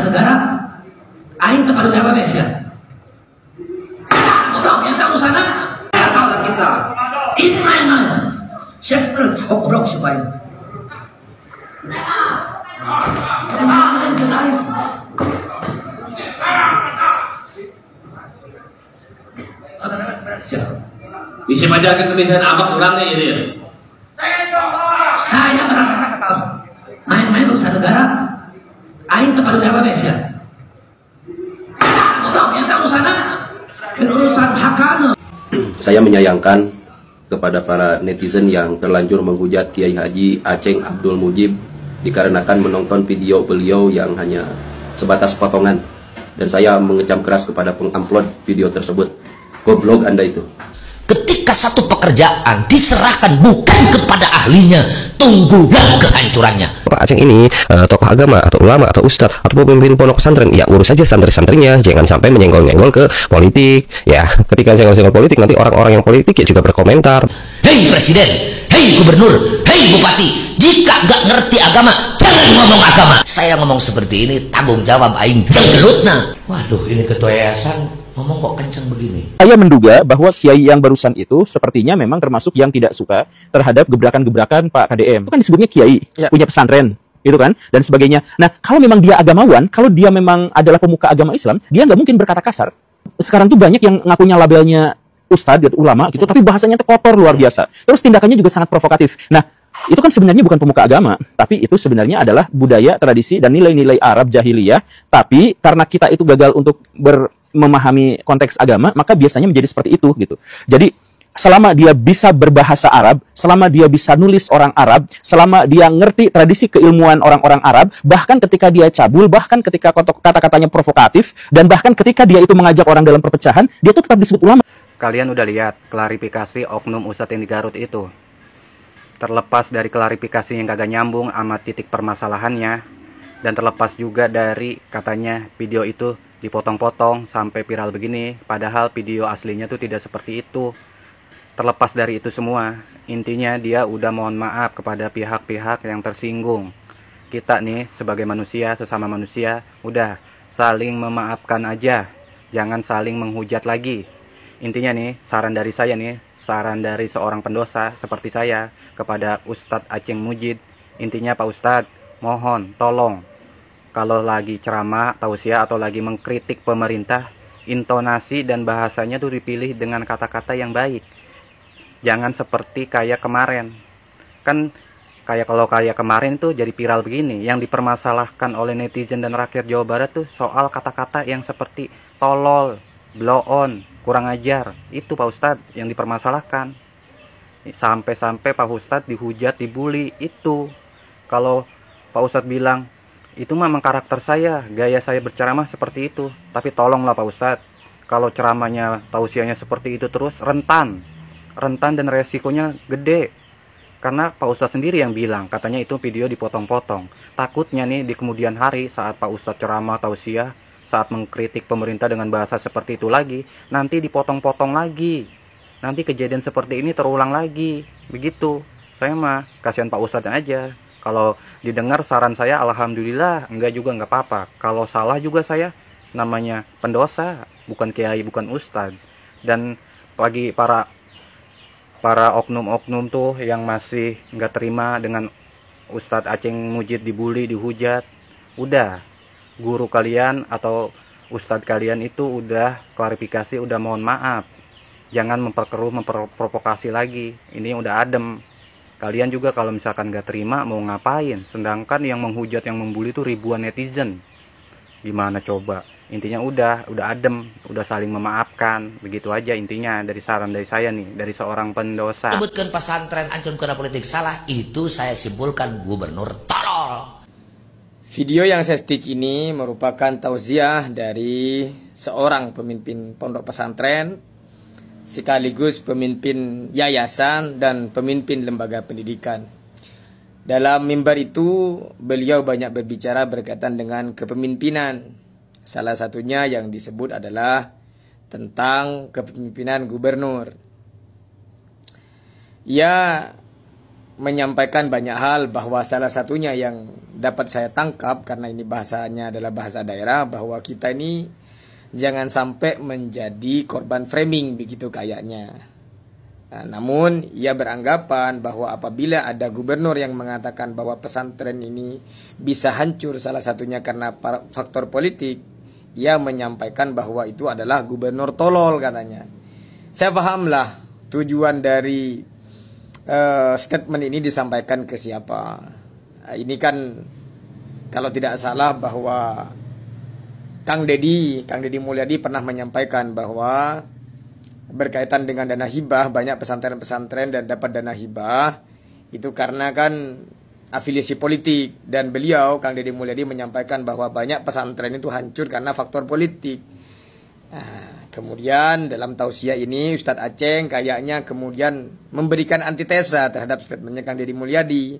urusan negara, aing tepat apa ya? Udah, yang tahu sana. Kita. Ini main-main. Saya goblok sih baik. Bisa majakin tulisan abang orangnya ini ya. Saya berkata ke kamu, main-main urusan negara, aing tepat apa ya? Udah, yang tahu sana. Urusan hakana. Saya menyayangkan kepada para netizen yang terlanjur menghujat Kiai Haji Aceng Abdul Mujib dikarenakan menonton video beliau yang hanya sebatas potongan, dan saya mengecam keras kepada pengupload video tersebut. Goblok Anda itu. Ketika satu pekerjaan diserahkan bukan kepada ahlinya, tunggulah kehancurannya. Pak Aceng ini tokoh agama atau ulama atau ustadz atau pemimpin pondok pesantren, ya urus saja santri-santrinya, jangan sampai menyenggol-nyenggol ke politik. Ya, ketika senggol-senggol politik nanti orang-orang yang politik ya juga berkomentar. Hei presiden, hei gubernur, hei bupati, jika nggak ngerti agama, jangan ngomong agama. Saya ngomong seperti ini, tanggung jawab aing jenggelutna. Waduh, ini ketua yayasan ngomong kok kenceng begini. Saya menduga bahwa kiai yang barusan itu sepertinya memang termasuk yang tidak suka terhadap gebrakan-gebrakan Pak KDM. Itu kan disebutnya kiai, punya pesantren, gitu kan, dan sebagainya. Nah, kalau memang dia agamawan, kalau dia memang adalah pemuka agama Islam, dia nggak mungkin berkata kasar. Sekarang tuh banyak yang ngakunya labelnya ustadz, ulama, gitu, tapi bahasanya tuh kotor luar biasa. Terus tindakannya juga sangat provokatif. Nah, itu kan sebenarnya bukan pemuka agama, tapi itu sebenarnya adalah budaya, tradisi, dan nilai-nilai Arab jahiliyah. Tapi karena kita itu gagal untuk memahami konteks agama, maka biasanya menjadi seperti itu gitu. Jadi selama dia bisa berbahasa Arab, selama dia bisa nulis orang Arab, selama dia ngerti tradisi keilmuan orang-orang Arab, bahkan ketika dia cabul, bahkan ketika kata-katanya provokatif, dan bahkan ketika dia itu mengajak orang dalam perpecahan, dia tuh tetap disebut ulama. Kalian udah lihat klarifikasi oknum Ustadz yang di Garut itu. Terlepas dari klarifikasi yang kagak nyambung sama titik permasalahannya, dan terlepas juga dari katanya video itu dipotong-potong sampai viral begini, padahal video aslinya tuh tidak seperti itu. Terlepas dari itu semua, intinya dia udah mohon maaf kepada pihak-pihak yang tersinggung. Kita nih sebagai manusia, sesama manusia, udah saling memaafkan aja, jangan saling menghujat lagi. Intinya nih, saran dari saya nih, saran dari seorang pendosa seperti saya kepada Ustadz Aceng Mujib, intinya Pak Ustadz, mohon tolong kalau lagi ceramah, tausiah atau lagi mengkritik pemerintah, intonasi dan bahasanya tuh dipilih dengan kata-kata yang baik. Jangan seperti kayak kemarin. Kan kalau kayak kemarin tuh jadi viral begini, yang dipermasalahkan oleh netizen dan rakyat Jawa Barat tuh soal kata-kata yang seperti tolol, blow on, kurang ajar. Itu Pak Ustadz yang dipermasalahkan. Sampai-sampai Pak Ustadz dihujat, dibully. Itu kalau Pak Ustadz bilang, itu memang karakter saya, gaya saya berceramah seperti itu. Tapi tolonglah Pak Ustadz, kalau ceramahnya, tausiahnya seperti itu terus, rentan dan resikonya gede. Karena Pak Ustadz sendiri yang bilang, katanya itu video dipotong-potong. Takutnya nih di kemudian hari saat Pak Ustadz ceramah, tausiah, saat mengkritik pemerintah dengan bahasa seperti itu lagi, nanti dipotong-potong lagi. Nanti kejadian seperti ini terulang lagi. Begitu. Saya mah kasihan Pak Ustadz aja. Kalau didengar saran saya, alhamdulillah, enggak juga enggak apa-apa. Kalau salah juga saya, namanya pendosa, bukan kiai, bukan ustadz. Dan bagi para oknum-oknum tuh yang masih enggak terima dengan Ustadz Aceng Mujib dibully, dihujat, udah, guru kalian atau ustadz kalian itu udah klarifikasi, udah mohon maaf. Jangan memperkeruh, memprovokasi lagi. Ini udah adem. Kalian juga kalau misalkan gak terima mau ngapain? Sedangkan yang menghujat, yang membuli itu ribuan netizen. Gimana coba? Intinya udah adem, udah saling memaafkan. Begitu aja intinya dari saran dari saya nih, dari seorang pendosa. Sebutkan pesantren ancam kena politik salah, itu saya simpulkan gubernur tolol. Video yang saya stitch ini merupakan tausiah dari seorang pemimpin pondok pesantren, sekaligus pemimpin yayasan dan pemimpin lembaga pendidikan. Dalam mimbar itu beliau banyak berbicara berkaitan dengan kepemimpinan. Salah satunya yang disebut adalah tentang kepemimpinan gubernur. Ia menyampaikan banyak hal, bahwa salah satunya yang dapat saya tangkap, karena ini bahasanya adalah bahasa daerah, bahwa kita ini jangan sampai menjadi korban framing begitu kayaknya. Nah, namun ia beranggapan bahwa apabila ada gubernur yang mengatakan bahwa pesantren ini bisa hancur salah satunya karena faktor politik, ia menyampaikan bahwa itu adalah gubernur tolol katanya. Saya pahamlah tujuan dari statement ini disampaikan ke siapa. Ini kan kalau tidak salah bahwa Kang Deddy Mulyadi pernah menyampaikan bahwa berkaitan dengan dana hibah, banyak pesantren-pesantren dan dapat dana hibah itu karena kan afiliasi politik, dan beliau Kang Deddy Mulyadi menyampaikan bahwa banyak pesantren itu hancur karena faktor politik. Nah, kemudian dalam tausiah ini Ustadz Aceng kayaknya kemudian memberikan antitesa terhadap statementnya Kang Deddy Mulyadi,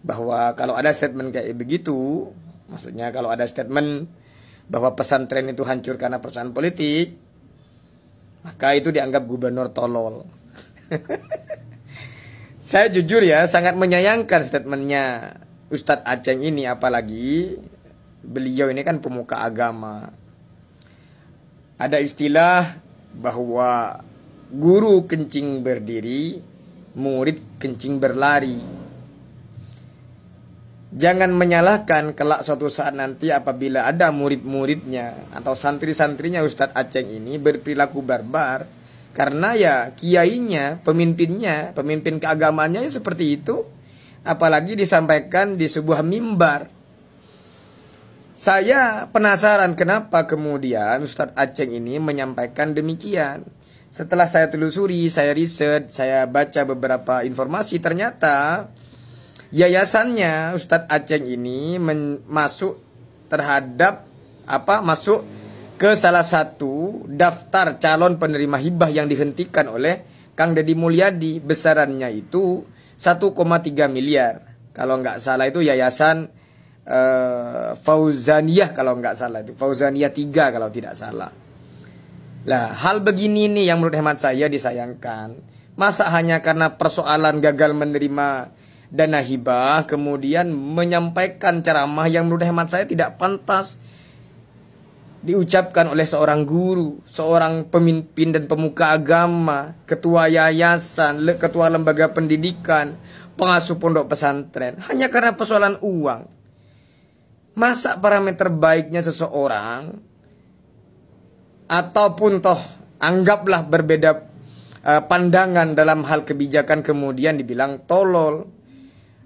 bahwa kalau ada statement kayak begitu, maksudnya kalau ada statement bahwa pesantren itu hancur karena persoalan politik, maka itu dianggap gubernur tolol. Saya jujur ya sangat menyayangkan statementnya Ustadz Aceng ini, apalagi beliau ini kan pemuka agama. Ada istilah bahwa guru kencing berdiri, murid kencing berlari. Jangan menyalahkan kelak suatu saat nanti apabila ada murid-muridnya atau santri-santrinya Ustadz Aceng ini berperilaku barbar, karena ya kiainya, pemimpin keagamaannya seperti itu, apalagi disampaikan di sebuah mimbar. Saya penasaran kenapa kemudian Ustadz Aceng ini menyampaikan demikian. Setelah saya telusuri, saya riset, saya baca beberapa informasi, ternyata yayasannya Ustadz Aceng ini masuk ke salah satu daftar calon penerima hibah yang dihentikan oleh Kang Deddy Mulyadi. Besarannya itu 1,3 miliar. Kalau nggak salah itu yayasan Fauzaniyah, kalau nggak salah itu Fauzaniyah 3 kalau tidak salah. Lah, hal begini nih yang menurut hemat saya disayangkan. Masa hanya karena persoalan gagal menerima dana hibah kemudian menyampaikan ceramah yang menurut hemat saya tidak pantas diucapkan oleh seorang guru, seorang pemimpin dan pemuka agama, ketua yayasan, ketua lembaga pendidikan, pengasuh pondok pesantren, hanya karena persoalan uang. Masa parameter baiknya seseorang, ataupun toh anggaplah berbeda pandangan dalam hal kebijakan, kemudian dibilang tolol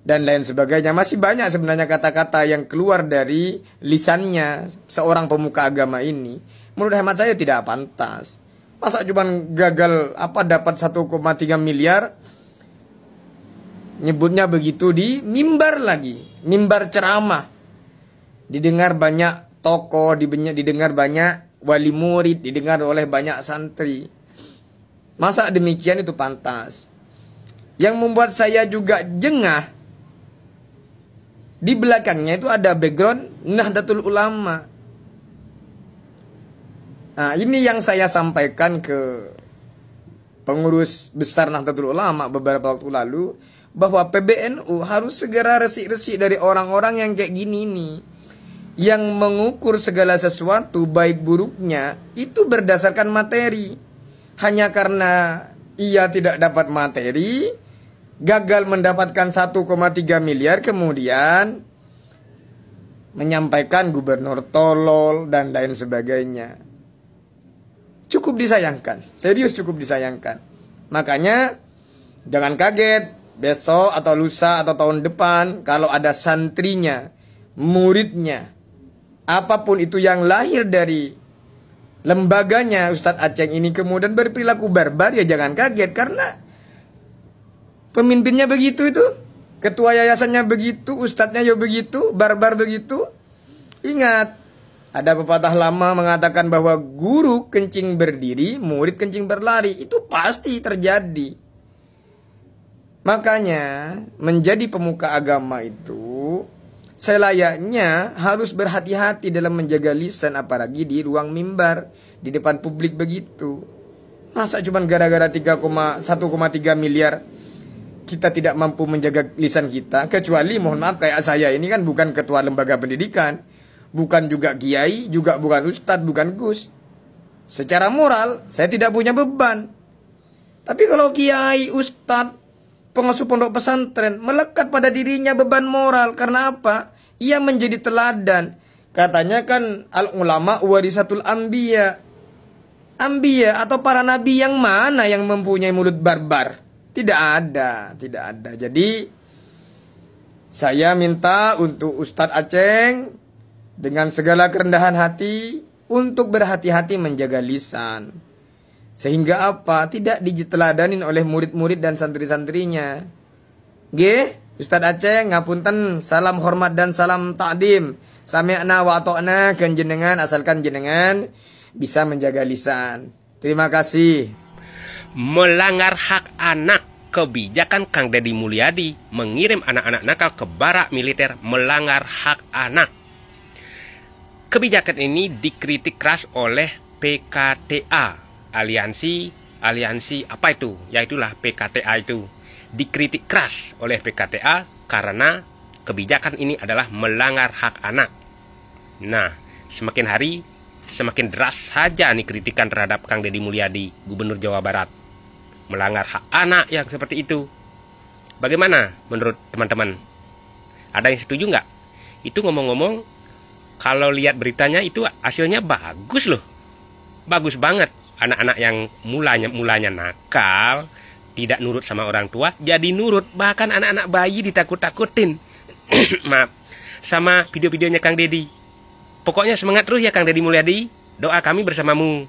dan lain sebagainya. Masih banyak sebenarnya kata-kata yang keluar dari lisannya seorang pemuka agama ini, menurut hemat saya tidak pantas. Masa cuma gagal dapat 1,3 miliar, nyebutnya begitu di mimbar lagi, mimbar ceramah. Didengar banyak tokoh, didengar banyak wali murid, didengar oleh banyak santri. Masa demikian itu pantas? Yang membuat saya juga jengah, di belakangnya itu ada background Nahdlatul Ulama. Nah, ini yang saya sampaikan ke pengurus besar Nahdlatul Ulama beberapa waktu lalu, bahwa PBNU harus segera resik-resik dari orang-orang yang kayak gini nih, yang mengukur segala sesuatu baik buruknya itu berdasarkan materi. Hanya karena ia tidak dapat materi, gagal mendapatkan 1,3 miliar, kemudian menyampaikan gubernur tolol dan lain sebagainya. Cukup disayangkan, serius cukup disayangkan. Makanya jangan kaget besok atau lusa atau tahun depan kalau ada santrinya, muridnya, apapun itu yang lahir dari lembaganya Ustadz Aceng ini kemudian berperilaku barbar, ya jangan kaget, karena pemimpinnya begitu itu, ketua yayasannya begitu, ustadznya ya begitu, barbar begitu. Ingat, ada pepatah lama mengatakan bahwa guru kencing berdiri, murid kencing berlari. Itu pasti terjadi. Makanya menjadi pemuka agama itu selayaknya harus berhati-hati dalam menjaga lisan, apalagi di ruang mimbar, di depan publik begitu. Masa cuma gara-gara 1,3 miliar kita tidak mampu menjaga lisan kita, kecuali mohon maaf kayak saya ini kan bukan ketua lembaga pendidikan, bukan juga kiai, juga bukan ustadz, bukan gus. Secara moral saya tidak punya beban. Tapi kalau kiai, ustadz, pengasuh pondok pesantren melekat pada dirinya beban moral. Karena apa? Ia menjadi teladan. Katanya kan al ulama warisatul anbiya. Anbiya atau para nabi yang mana yang mempunyai mulut barbar? Tidak ada, tidak ada. Jadi saya minta untuk Ustadz Aceng dengan segala kerendahan hati untuk berhati-hati menjaga lisan. Sehingga apa? Tidak diteladanin oleh murid-murid dan santri-santrinya. Nggih, Ustadz Aceng ngapunten, salam hormat dan salam takdim. Sami'na wa ata'na kan jenengan, asalkan jenengan bisa menjaga lisan. Terima kasih. Melanggar hak anak, kebijakan Kang Deddy Mulyadi mengirim anak-anak nakal ke barak militer melanggar hak anak. Kebijakan ini dikritik keras oleh PKTA, aliansi apa itu? Yaitulah PKTA itu. Dikritik keras oleh PKTA karena kebijakan ini adalah melanggar hak anak. Nah, semakin hari semakin deras saja nih kritikan terhadap Kang Deddy Mulyadi, Gubernur Jawa Barat. Melanggar hak anak yang seperti itu. Bagaimana menurut teman-teman? Ada yang setuju nggak? Itu ngomong-ngomong, kalau lihat beritanya itu hasilnya bagus loh. Bagus banget. Anak-anak yang mulanya nakal, tidak nurut sama orang tua, jadi nurut. Bahkan anak-anak bayi ditakut-takutin. Maaf. Sama video-videonya Kang Deddy. Pokoknya semangat terus ya Kang Deddy Mulyadi. Doa kami bersamamu.